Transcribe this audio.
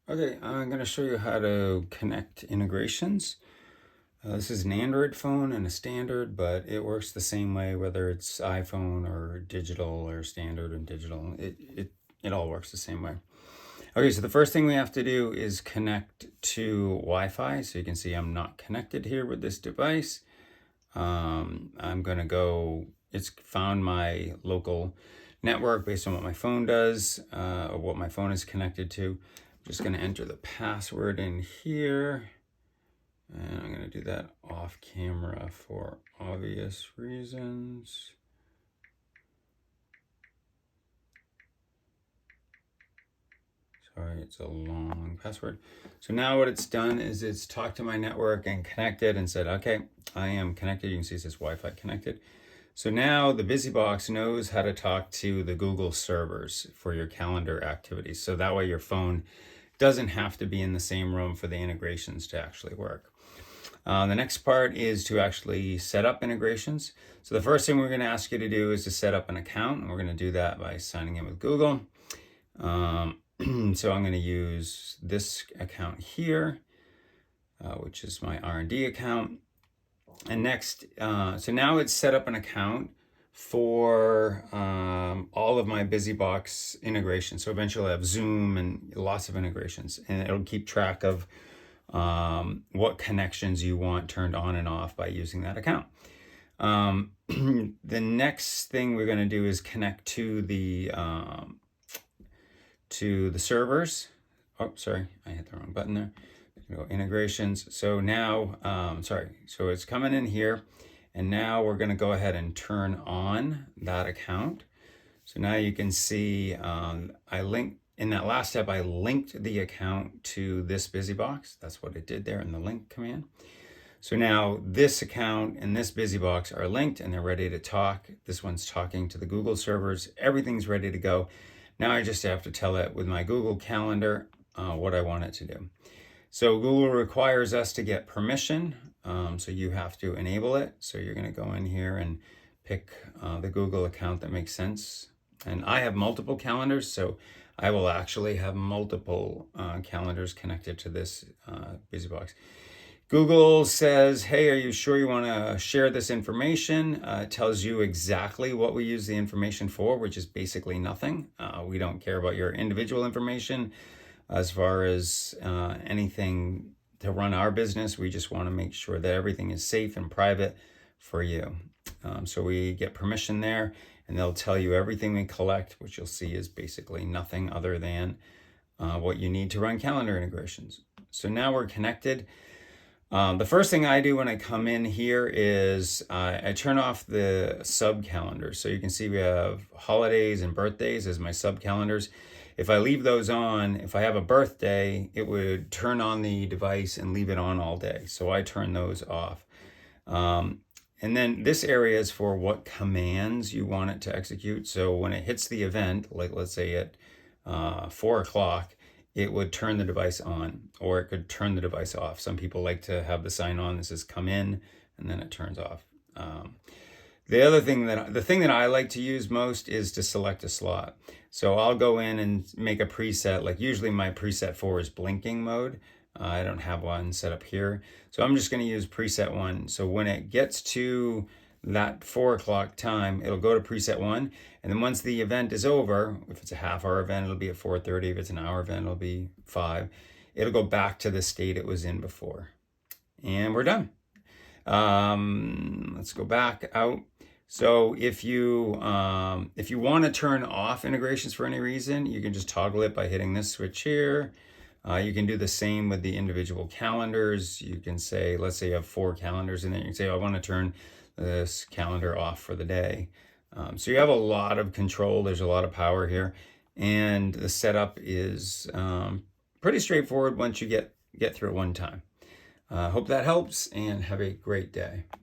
Okay, I'm going to show you how to connect integrations. This is an Android phone and a standard, but it works the same way whether it's iPhone or digital or standard and digital. It all works the same way. Okay, so the first thing we have to do is connect to Wi-Fi. So you can see I'm not connected here with this device. I'm going to go, it's found my local network based on what my phone does, or what my phone is connected to. I'm just going to enter the password in here, and I'm going to do that off camera for obvious reasons. Sorry, it's a long password. So now what it's done is it's talked to my network and connected and said, okay, I am connected. You can see it says Wi-Fi connected. So now the BusyBox knows how to talk to the Google servers for your calendar activities. So that way your phone doesn't have to be in the same room for the integrations to actually work. The next part is to actually set up integrations. So the first thing we're going to ask you to do is to set up an account, and we're going to do that by signing in with Google. So I'm going to use this account here, which is my R&D account. And next, so now it's set up an account for all of my BusyBox integrations. So eventually I have Zoom and lots of integrations, and it'll keep track of what connections you want turned on and off by using that account. The next thing we're going to do is connect to the servers. Oh, sorry, I hit the wrong button there. Go integrations. So now, so it's coming in here, and now we're going to go ahead and turn on that account. So now you can see in that last step, I linked the account to this BusyBox. That's what it did there in the link command. So now this account and this BusyBox are linked and they're ready to talk. This one's talking to the Google servers. Everything's ready to go. Now I just have to tell it with my Google Calendar what I want it to do. So Google requires us to get permission, so you have to enable it. So you're going to go in here and pick the Google account that makes sense. And I have multiple calendars, so I will actually have multiple calendars connected to this BusyBox. Google says, hey, are you sure you want to share this information? It tells you exactly what we use the information for, which is basically nothing. We don't care about your individual information as far as anything to run our business. We just want to make sure that everything is safe and private for you. So we get permission there, and they'll tell you everything we collect, which you'll see is basically nothing other than what you need to run calendar integrations. So now we're connected. The first thing I do when I come in here is I turn off the sub calendars. So you can see we have holidays and birthdays as my sub calendars. If I leave those on, if I have a birthday, it would turn on the device and leave it on all day. So I turn those off. And then this area is for what commands you want it to execute. So when it hits the event, like let's say at 4 o'clock, it would turn the device on, or it could turn the device off. Some people like to have the sign on that says come in, and then it turns off. The thing that I like to use most is to select a slot. So I'll go in and make a preset, like usually my preset 4 is blinking mode. I don't have one set up here. So I'm just going to use preset 1. So when it gets to that 4 o'clock time, it'll go to preset 1. And then once the event is over, if it's a half-hour event, it'll be at 4:30. If it's an hour event, it'll be 5. It'll go back to the state it was in before. And we're done. Let's go back out. So if you want to turn off integrations for any reason, you can just toggle it by hitting this switch here. You can do the same with the individual calendars. You can say, let's say you have 4 calendars in there. You can say, I want to turn this calendar off for the day. So you have a lot of control. There's a lot of power here. And the setup is pretty straightforward once you get through it one time. Hope that helps, and have a great day.